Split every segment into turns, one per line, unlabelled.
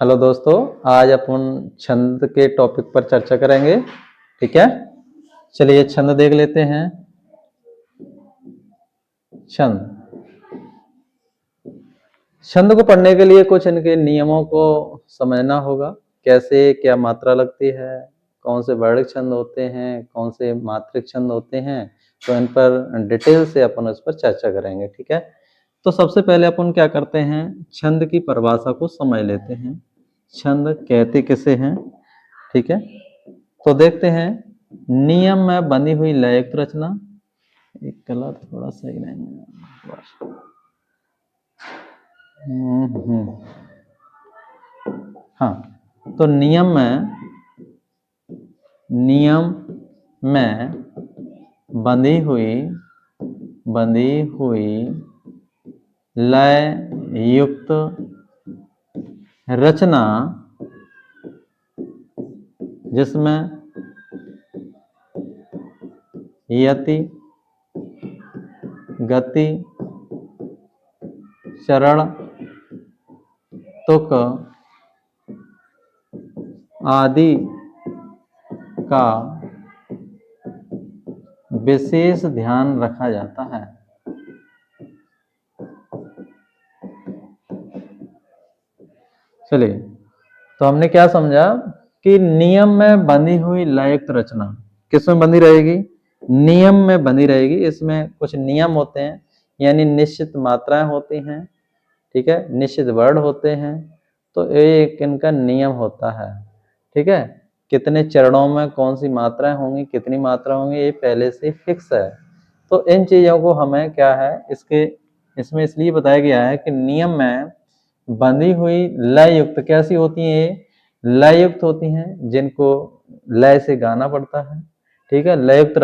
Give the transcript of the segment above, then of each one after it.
Hello दोस्तों, आज अपन छंद के टॉपिक पर चर्चा करेंगे। ठीक है, चलिए छंद देख लेते हैं। छंद छंद को पढ़ने के लिए कुछ इनके नियमों को समझना होगा। कैसे क्या मात्रा लगती है, कौन से वर्णिक छंद होते हैं, कौन से मात्रिक छंद होते हैं, तो इन पर डिटेल से अपन उस पर चर्चा करेंगे। ठीक है, तो सबसे पहले अपन क्या करते हैं, छंद की परिभाषा को समझ लेते हैं। छंद कहते किसे हैं? ठीक है, तो देखते हैं। नियम में बनी हुई लययुक्त रचना। एक कलर थोड़ा सही नहीं है। हाँ, तो नियम में बंधी हुई लय युक्त रचना जिसमें यति, गति, चरण, तुक आदि का विशेष ध्यान रखा जाता है। चलिए, तो हमने क्या समझा कि नियम में बंधी हुई लययुक्त रचना किसमें बंधी रहेगी? नियम में बंधी रहेगी। इसमें कुछ नियम होते हैं, यानी निश्चित मात्राएं होती हैं। ठीक है, निश्चित वर्ण होते हैं। तो एक इनका नियम होता है। ठीक है, कितने चरणों में कौन सी मात्राएं होंगी, कितनी मात्रा होंगी, ये पहले से फिक्स है। तो इन चीजों को हमें क्या है, इसमें इसलिए बताया गया है कि नियम में बंधी हुई लय युक्त कैसी होती है? लय युक्त होती हैं, जिनको लय से गाना पड़ता है। ठीक है, लय युक्त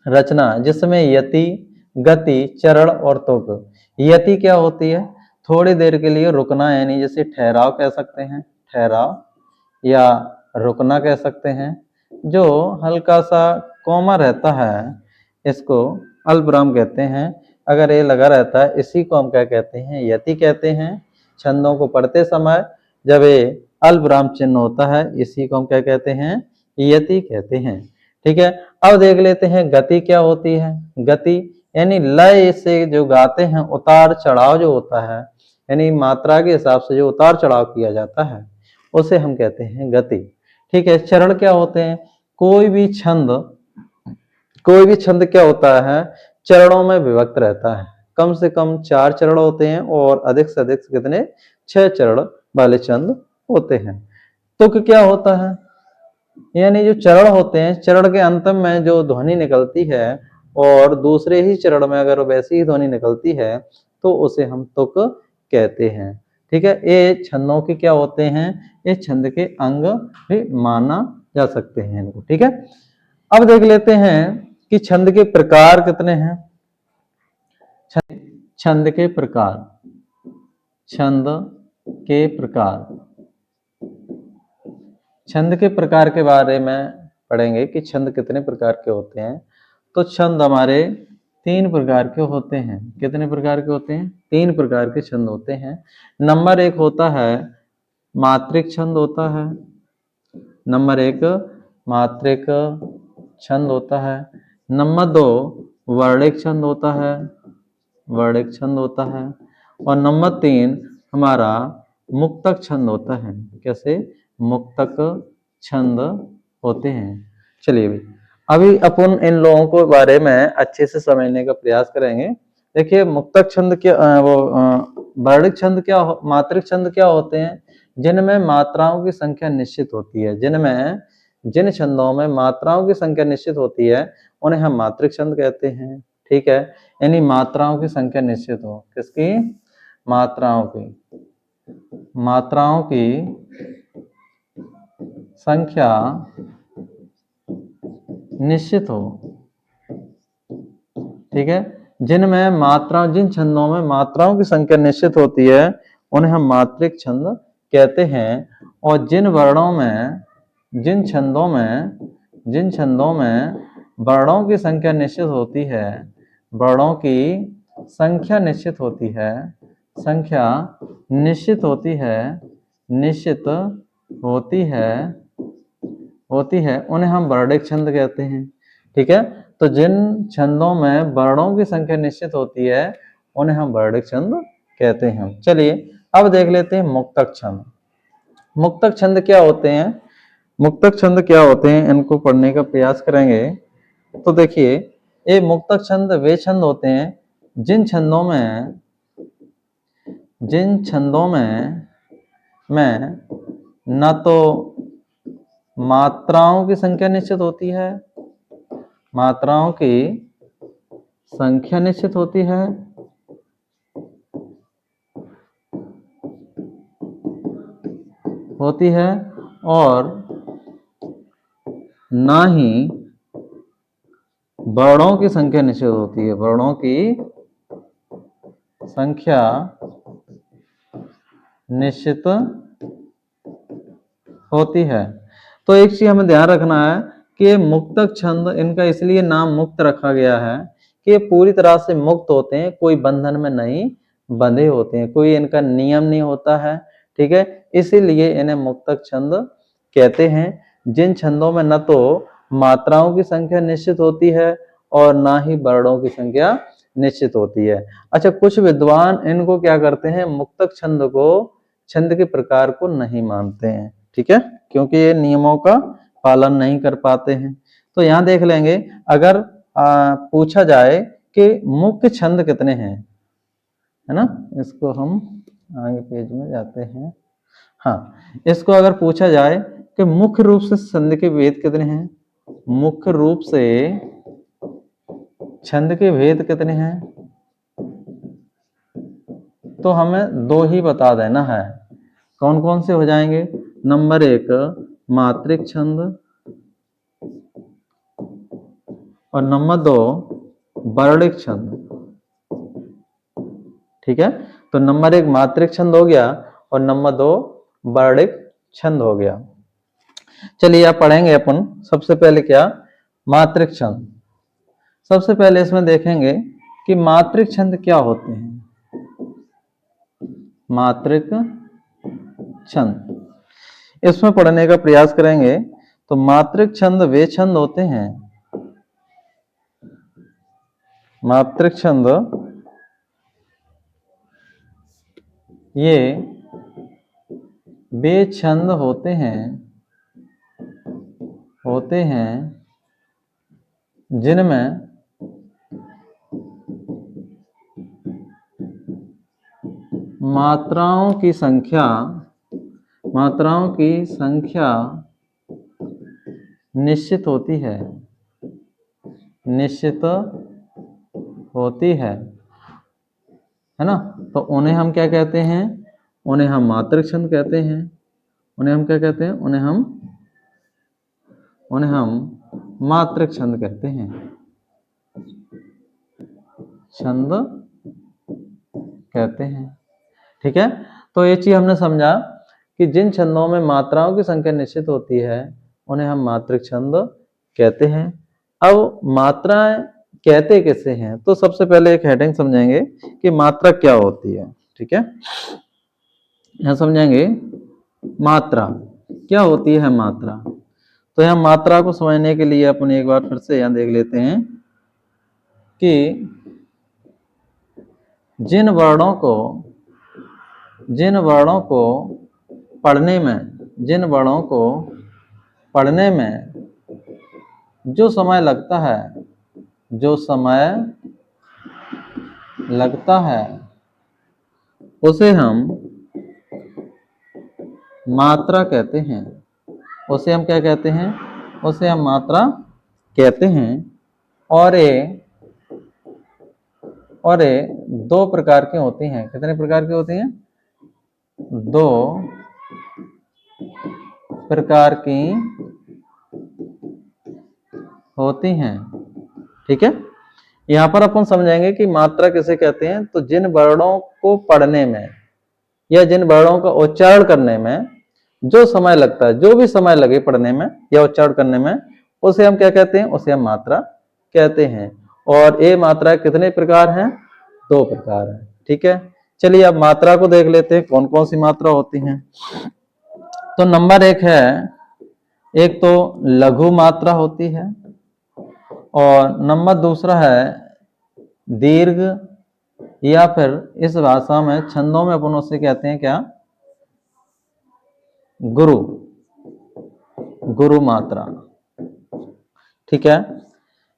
रचना जिसमें यति, गति, चरण और तुक। यति क्या होती है? थोड़ी देर के लिए रुकना, यानी जैसे ठहराव कह सकते हैं, ठहराव या रुकना कह सकते हैं। जो हल्का सा कॉमा रहता है, इसको अल्पविराम कहते हैं। अगर ये लगा रहता है, इसी को हम क्या कहते हैं? यति कहते हैं। छंदों को पढ़ते समय जब ये अल्पविराम चिन्ह होता है, इसी को हम क्या कहते हैं? यति कहते हैं। ठीक है, अब देख लेते हैं गति क्या होती है। गति यानी लय से जो गाते हैं, उतार चढ़ाव जो होता है, यानी मात्रा के हिसाब से जो उतार चढ़ाव किया जाता है, उसे हम कहते हैं गति। ठीक है, चरण क्या होते हैं? कोई भी छंद क्या होता है? चरणों में विभक्त रहता है। कम से कम 4 चरण होते हैं और अधिक से अधिक कितने? 6 चरण वाले छंद होते हैं। तुक क्या होता है? यानी जो चरण होते हैं, चरण के अंत में जो ध्वनि निकलती है और दूसरे ही चरण में अगर वैसी ही ध्वनि निकलती है, तो उसे हम तुक कहते हैं। ठीक है, ये छंदों के क्या होते हैं? ये छंद के अंग भी माना जा सकते हैं इनको। ठीक है, अब देख लेते हैं कि छंद के प्रकार कितने हैं। छंद के प्रकार छंद के प्रकार के बारे में पढ़ेंगे कि छंद कितने प्रकार के होते हैं। तो छंद हमारे 3 प्रकार के होते हैं। कितने प्रकार के होते हैं? 3 प्रकार के छंद होते हैं। नंबर 1 होता है मात्रिक छंद होता है। नंबर 1 मात्रिक छंद होता है। नंबर 2 वर्णिक छंद होता है। और नंबर 3 हमारा मुक्तक छंद होता है। कैसे? मुक्तक छंद होते हैं। चलिए भाई, अभी अपन इन लोगों को बारे में अच्छे से समझने का प्रयास करेंगे। देखिए, मुक्तक छंद क्या वर्णिक छंद क्या, मात्रिक छंद क्या होते हैं? जिनमें मात्राओं की संख्या निश्चित होती है। जिन छंदों में मात्राओं की संख्या निश्चित होती है, उन्हें हम मात्रिक छंद कहते हैं। ठीक है, यानी मात्राओं की संख्या निश्चित हो। किसकी? मात्राओं की संख्या निश्चित हो। ठीक है, जिन छंदों में मात्राओं की संख्या निश्चित होती है, उन्हें हम मात्रिक छंद कहते हैं। और जिन छंदों में वर्णों की संख्या निश्चित होती है, वर्णों की संख्या निश्चित होती है, निश्चित होती है उन्हें हम वर्णिक छंद कहते हैं। ठीक है, तो जिन छंदों में वर्णों की संख्या निश्चित होती है उन्हें हम वर्णिक छंद कहते हैं। चलिए अब देख लेते हैं मुक्तक छंद। मुक्तक छंद क्या होते हैं? मुक्तक छंद क्या होते हैं, इनको पढ़ने का प्रयास करेंगे। तो देखिए, ये मुक्तक छंद वे छंद होते हैं जिन छंदों में न तो मात्राओं की संख्या निश्चित होती है, मात्राओं की संख्या निश्चित होती है, और ना ही वर्णों की संख्या निश्चित होती है, वर्णों की संख्या निश्चित होती है। तो एक चीज हमें ध्यान रखना है कि मुक्तक छंद, इनका इसलिए नाम मुक्त रखा गया है कि ये पूरी तरह से मुक्त होते हैं, कोई बंधन में नहीं बंधे होते हैं, कोई इनका नियम नहीं होता है। ठीक है, इसीलिए इन्हें मुक्तक छंद कहते हैं। जिन छंदों में न तो मात्राओं की संख्या निश्चित होती है और ना ही वर्णों की संख्या निश्चित होती है। अच्छा, कुछ विद्वान इनको क्या करते हैं, मुक्तक छंद को छंद के प्रकार को नहीं मानते हैं। ठीक है, क्योंकि ये नियमों का पालन नहीं कर पाते हैं। तो यहाँ देख लेंगे, अगर पूछा जाए कि मुख्य छंद कितने हैं, है ना, इसको हम आगे पेज में जाते हैं। हाँ, इसको अगर पूछा जाए कि मुख्य रूप से छंद के भेद कितने हैं, मुख्य रूप से छंद के भेद कितने हैं, तो हमें दो ही बता देना है। कौन कौन से हो जाएंगे? नंबर 1 मात्रिक छंद और नंबर 2 वर्णिक छंद। ठीक है, तो नंबर 1 मात्रिक छंद हो गया और नंबर 2 वर्णिक छंद हो गया। चलिए आप पढ़ेंगे अपन सबसे पहले क्या, मात्रिक छंद। सबसे पहले इसमें देखेंगे कि मात्रिक छंद क्या होते हैं। मात्रिक छंद, इसमें पढ़ने का प्रयास करेंगे। तो मात्रिक छंद वे छंद होते हैं, मात्रिक छंद ये वे छंद होते हैं जिनमें मात्राओं की संख्या निश्चित होती है, है ना। तो उन्हें हम क्या कहते हैं, उन्हें हम मात्रिक छंद कहते हैं। उन्हें हम क्या कहते हैं, उन्हें हम मात्रिक छंद कहते हैं, छंद कहते हैं। ठीक है, तो ये चीज हमने समझा कि जिन छंदों में मात्राओं की संख्या निश्चित होती है उन्हें हम मात्रिक छंद कहते हैं। अब मात्राएं कहते किसे हैं, तो सबसे पहले एक हेडिंग समझेंगे कि मात्रा क्या होती है। ठीक है, यहां समझेंगे मात्रा क्या होती है। मात्रा, तो यहां मात्रा को समझने के लिए अपन एक बार फिर से यहां देख लेते हैं कि जिन वर्णों को पढ़ने में जो समय लगता है उसे हम मात्रा कहते हैं। उसे हम क्या कहते हैं, उसे हम मात्रा कहते हैं। और ये दो प्रकार की होती हैं। कितने प्रकार की होती हैं? 2 प्रकार की होती हैं। ठीक है, यहां पर अपन समझेंगे कि मात्रा किसे कहते हैं। तो जिन वर्णों को पढ़ने में या जिन वर्णों का उच्चारण करने में जो समय लगता है, जो भी समय लगे पढ़ने में या उच्चारण करने में, उसे हम क्या कहते हैं, उसे हम मात्रा कहते हैं। और ये मात्रा कितने प्रकार हैं? 2 प्रकार हैं। ठीक है, चलिए अब मात्रा को देख लेते हैं, कौन कौन सी मात्रा होती हैं। तो नंबर एक है, एक तो लघु मात्रा होती है, और नंबर दूसरा है दीर्घ, या फिर इस भाषा में छंदों में अपन उसे कहते हैं क्या, गुरु, गुरु मात्रा। ठीक है,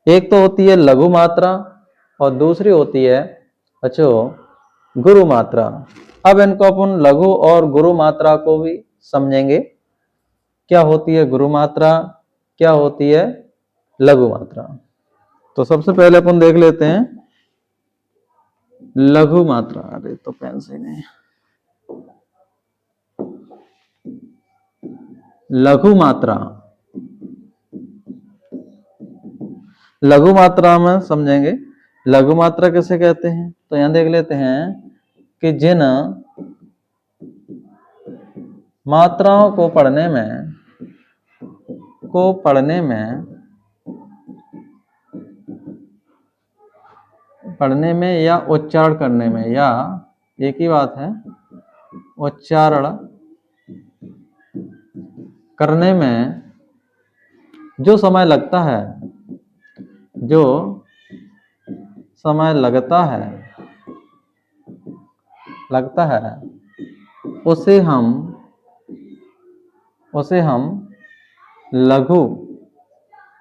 एक तो होती है लघु मात्रा और दूसरी होती है बच्चों गुरु मात्रा। अब इनको अपन लघु और गुरु मात्रा को भी समझेंगे, क्या होती है गुरु मात्रा, क्या होती है लघु मात्रा। तो सबसे पहले अपन देख लेते हैं लघु मात्रा। अरे तो पेन से नहीं, लघु मात्रा, लघु मात्रा में समझेंगे लघु मात्रा किसे कहते हैं। तो यहां देख लेते हैं कि जिन मात्राओं को पढ़ने में या उच्चारण करने में, या एक ही बात है, उच्चारण करने में जो समय लगता है, जो समय लगता है उसे हम लघु,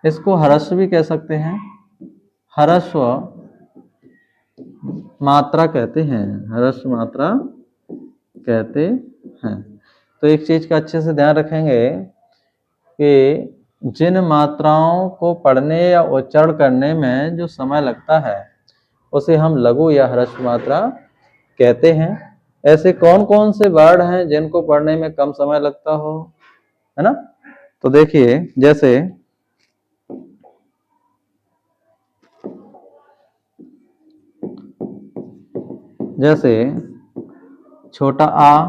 इसको ह्रस्व भी कह सकते हैं, ह्रस्व मात्रा कहते हैं, ह्रस्व मात्रा कहते हैं। तो एक चीज का अच्छे से ध्यान रखेंगे कि जिन मात्राओं को पढ़ने या उच्चारण करने में जो समय लगता है उसे हम लघु या ह्रस्व मात्रा कहते हैं। ऐसे कौन कौन से वर्ड हैं जिनको पढ़ने में कम समय लगता हो, है ना। तो देखिए, जैसे छोटा आ,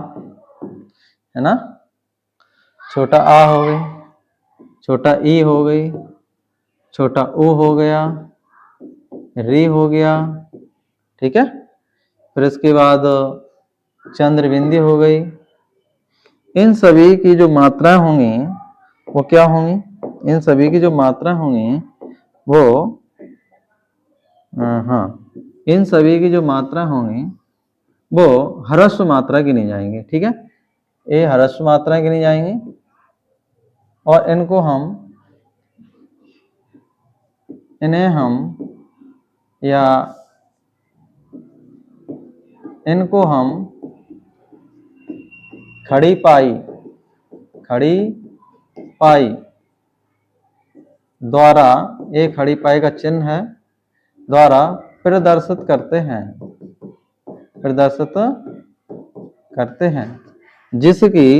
है ना, छोटा आ हो गई, छोटा ई हो गई, छोटा ऊ हो गया, री हो गया, ठीक है। फिर इसके बाद चंद्र बिंदी हो गई। इन सभी की जो मात्राएं होंगी वो क्या होंगी, इन सभी की जो मात्राएं होंगी वो हाँ, इन सभी की जो मात्राएं होंगी वो ह्रस्व मात्रा गिनी जाएंगी। ठीक है, ये ह्रस्व मात्राएं गिनी जाएंगी और इनको हम खड़ी पाई द्वारा, ये खड़ी पाई का चिन्ह है, द्वारा प्रदर्शित करते हैं, जिसकी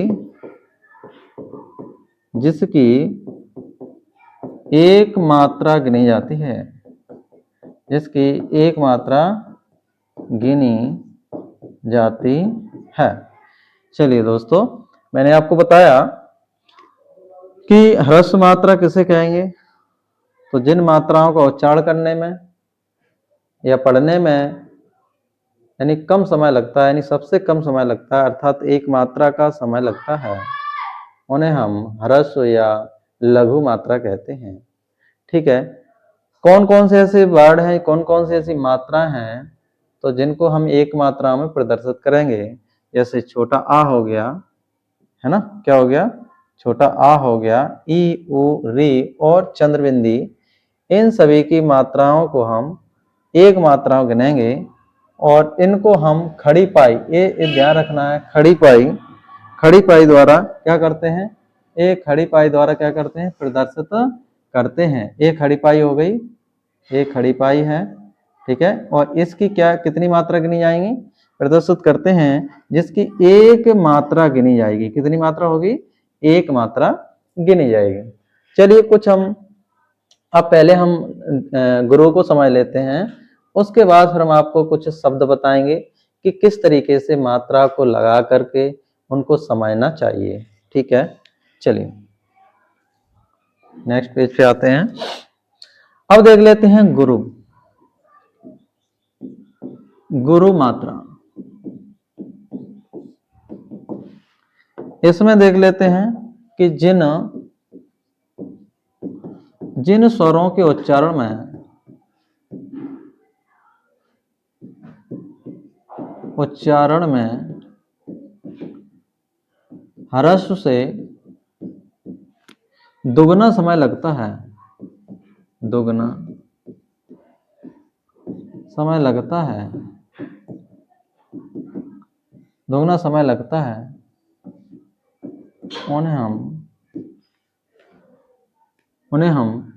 एक मात्रा गिनी जाती है, जिसकी एक मात्रा गिनी जाती है। चलिए दोस्तों, मैंने आपको बताया कि ह्रस्व मात्रा किसे कहेंगे। तो जिन मात्राओं का उच्चारण करने में या पढ़ने में यानी कम समय लगता है, यानी सबसे कम समय लगता है, अर्थात एक मात्रा का समय लगता है, उन्हें हम ह्रस्व या लघु मात्रा कहते हैं। ठीक है, कौन कौन से ऐसे वर्ड हैं, कौन कौन से ऐसी मात्राएं हैं तो जिनको हम एक मात्रा में प्रदर्शित करेंगे। जैसे छोटा आ हो गया, है ना, क्या हो गया, छोटा आ हो गया, ई उ री और चंद्रबिंदी, इन सभी की मात्राओं को हम एक मात्रा गिनेंगे और इनको हम खड़ी पाई, ये ध्यान रखना है, खड़ी पाई द्वारा क्या करते हैं, एक खड़ी पाई द्वारा क्या करते हैं, प्रदर्शित करते हैं। एक खड़ी पाई हो गई, एक खड़ी पाई है, ठीक है, और इसकी क्या कितनी मात्रा गिनी जाएंगी, प्रदर्शित करते हैं, जिसकी एक मात्रा गिनी जाएगी। कितनी मात्रा होगी, एक मात्रा गिनी जाएगी। चलिए कुछ हम अब पहले हम गुरु को समझ लेते हैं, उसके बाद फिर हम आपको कुछ शब्द बताएंगे कि किस तरीके से मात्रा को लगा करके उनको समझना चाहिए। ठीक है, चलिए नेक्स्ट पेज पे आते हैं। अब देख लेते हैं गुरु मात्रा। इसमें देख लेते हैं कि जिन स्वरों के उच्चारण में ह्रस्व से दुगना समय लगता है, दुगना समय लगता है, दुगना समय लगता है, उन्हें हम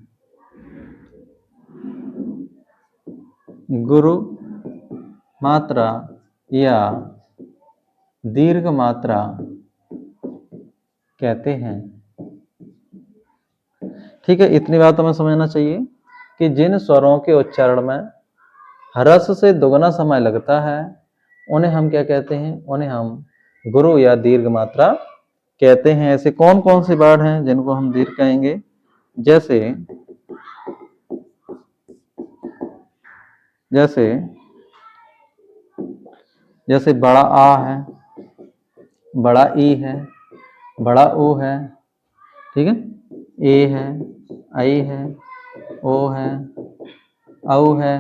गुरु मात्रा या दीर्घ मात्रा कहते हैं। ठीक है, इतनी बात हमें समझना चाहिए कि जिन स्वरों के उच्चारण में ह्रस्व से दुगना समय लगता है उन्हें हम क्या कहते हैं, उन्हें हम गुरु या दीर्घ मात्रा कहते हैं। ऐसे कौन कौन से वर्ड हैं जिनको हम दीर्घ कहेंगे? जैसे बड़ा आ है, बड़ा ई है, बड़ा ओ है, ठीक है, ए है, आई है, ओ है, औ है,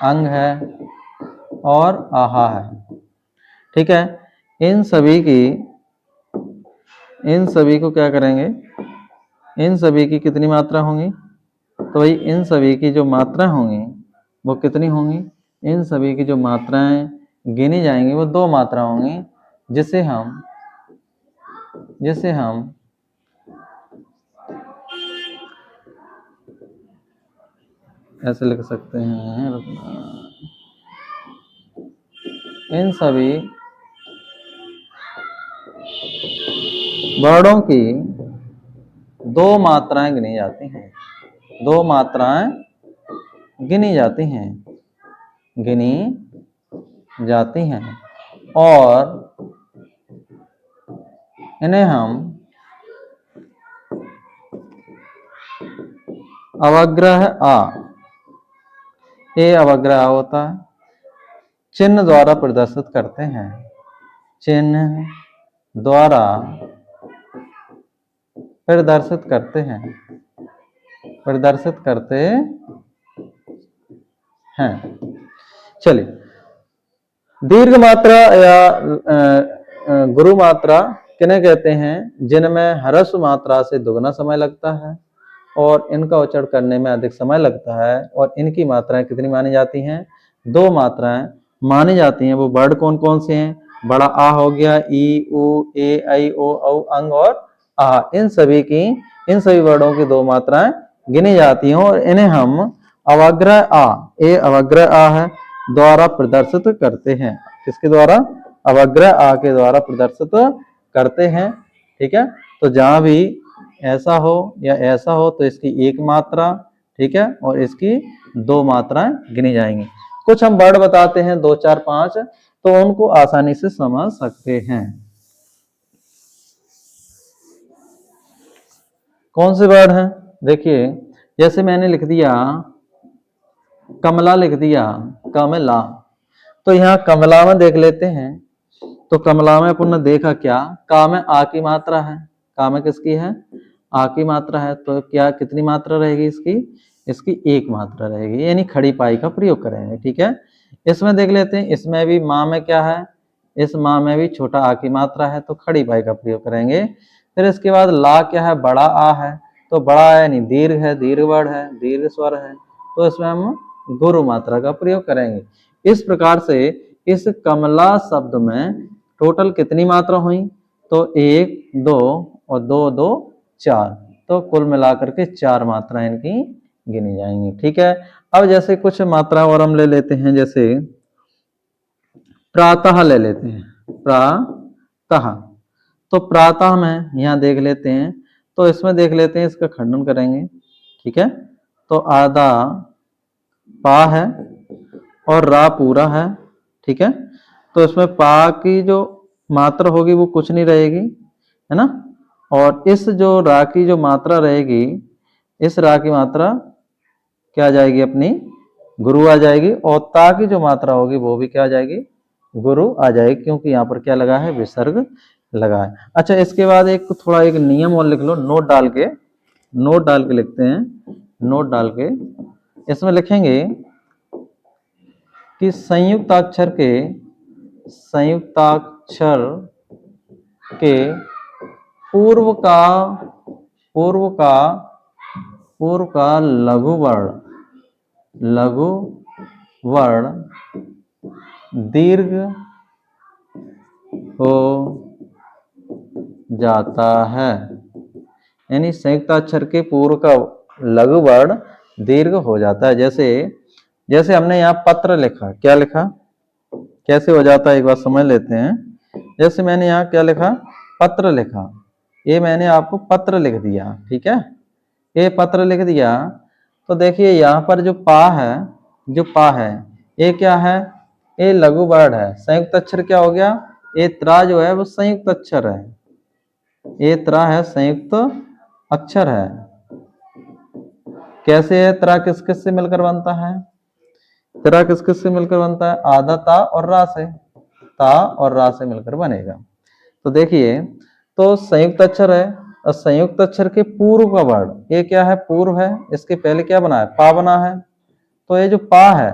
अंग है और आहा है। ठीक है, इन सभी को क्या करेंगे, इन सभी की कितनी मात्रा होंगी? तो भाई इन सभी की जो मात्रा होंगी वो कितनी होंगी? इन सभी की जो मात्राएं गिनी जाएंगी वो 2 मात्रा होंगी, जिसे हम ऐसे लिख सकते हैं, इन सभी वर्डों की 2 मात्राएं गिनी जाती हैं, 2 मात्राएं गिनी जाती हैं और इन्हें हम अवग्रह आ, ये अवग्रह आ होता है, चिन्ह द्वारा प्रदर्शित करते हैं, चिन्ह द्वारा प्रदर्शित करते हैं। चलिए, दीर्घ मात्रा या गुरु मात्रा किन्हें कहते हैं? जिनमें ह्रस्व मात्रा से दुगना समय लगता है और इनका उच्चारण करने में अधिक समय लगता है और इनकी मात्राएं कितनी मानी जाती हैं? 2 मात्राएं मानी जाती हैं। वो वर्ड कौन कौन से हैं? बड़ा आ हो गया, ई, उ, ए, आई, ओ, औ, अंग और आ। इन सभी वर्डों की 2 मात्राएं गिनी जाती हैं और इन्हें हम अवग्रह आ, ये अवग्रह आ है, द्वारा प्रदर्शित करते हैं। किसके द्वारा? अवग्रह आ के द्वारा प्रदर्शित करते हैं। ठीक है, तो जहां भी ऐसा हो या ऐसा हो तो इसकी 1 मात्रा, ठीक है, और इसकी 2 मात्राएं गिनी जाएंगी। कुछ हम वर्ड बताते हैं 2, 4, 5, तो उनको आसानी से समझ सकते हैं। कौन से वर्ड हैं? देखिए, जैसे मैंने लिख दिया कमला, लिख दिया कमला, तो यहाँ कमला में देख लेते हैं। तो कमला में अपन ने देखा क्या, का में आ की मात्रा है, का में किसकी है? आ की मात्रा है, तो क्या कितनी मात्रा रहेगी इसकी 1 मात्रा रहेगी, यानी खड़ी पाई का प्रयोग करेंगे। ठीक है, इसमें देख लेते हैं, इसमें भी माँ में क्या है? इस माँ में भी छोटा आ की मात्रा है, तो खड़ी पाई का प्रयोग करेंगे। फिर इसके बाद ला क्या है? बड़ा आ है, तो बड़ा यानी दीर्घ है, दीर्घ वर्ड है, दीर्घ स्वर है, तो इसमें हम गुरु मात्रा का प्रयोग करेंगे। इस प्रकार से इस कमला शब्द में टोटल कितनी मात्रा हुई? तो 1, 2 और 2, 2, 4, तो कुल मिलाकर के 4 मात्राएं इनकी गिनी जाएंगी। ठीक है, अब जैसे कुछ मात्रा और हम ले लेते हैं, जैसे प्रातः ले लेते हैं, प्रातः, तो प्रातः में यहाँ देख लेते हैं, तो इसमें देख लेते हैं, इसका खंडन करेंगे। ठीक है, तो आधा पा है और रा पूरा है। ठीक है, तो इसमें पा की जो मात्रा होगी वो कुछ नहीं रहेगी, है ना, और इस जो रा की जो मात्रा रहेगी, इस रा की मात्रा क्या आ जाएगी? अपनी गुरु आ जाएगी, और ता की जो मात्रा होगी वो भी क्या आ जाएगी? गुरु आ जाएगी, क्योंकि यहाँ पर क्या लगा है? विसर्ग लगाए। अच्छा, इसके बाद एक थोड़ा एक नियम और लिख लो, नोट डाल के लिखते हैं, नोट डाल के इसमें लिखेंगे कि संयुक्ताक्षर के पूर्व का पूर्व का पूर्व का लघु वर्ण दीर्घ हो जाता है। यानी संयुक्ताक्षर के पूर्व का लघु वर्ण दीर्घ हो जाता है। जैसे हमने यहाँ पत्र लिखा, क्या लिखा, कैसे हो जाता है एक बार समझ लेते हैं। जैसे मैंने यहाँ क्या लिखा, पत्र लिखा, ये मैंने आपको पत्र लिख दिया, ठीक है, ये पत्र लिख दिया। तो देखिए यहाँ पर जो पा है ये क्या है, ये लघु वर्ण है। संयुक्त अक्षर क्या हो गया, ये त्रा जो है वो संयुक्त अक्षर है, ये त्रा है संयुक्त अक्षर है। कैसे है, त्रा किस किस से मिलकर बनता है, त्रा किस किस से मिलकर बनता है, आधा ता और रा से, ता और रा से मिलकर बनेगा। तो देखिए, तो संयुक्त अक्षर है और संयुक्त अक्षर के पूर्व का वर्ण, ये क्या है, पूर्व है, इसके पहले क्या बना है, पा बना है। तो ये जो पा है,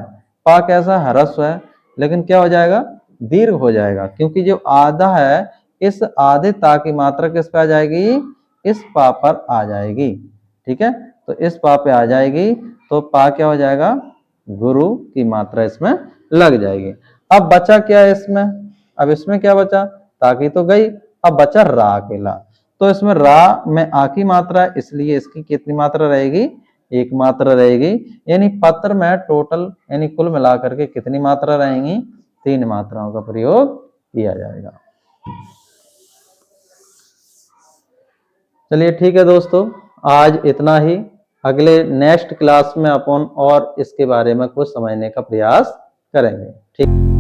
पा कैसा है, ह्रस्व है, लेकिन क्या हो जाएगा, दीर्घ हो जाएगा, क्योंकि जो आधा है इस आधे ता की मात्रा किस पे आ जाएगी, इस पा पर आ जाएगी, ठीक है। तो इस पा पे आ जाएगी, तो पा क्या हो जाएगा, गुरु की मात्रा इसमें लग जाएगी। अब बचा क्या है इसमें, अब इसमें क्या बचा, ताकि तो गई, अब बचा रा अकेला। तो इसमें रा में आ की मात्रा है, इसलिए इसकी कितनी मात्रा रहेगी, एक मात्रा रहेगी। यानी पत्र में टोटल यानी कुल मिलाकर के कितनी मात्रा रहेंगी, 3 मात्राओं का प्रयोग किया जाएगा। चलिए ठीक है दोस्तों, आज इतना ही। अगले नेक्स्ट क्लास में अपन और इसके बारे में कुछ समझने का प्रयास करेंगे, ठीक।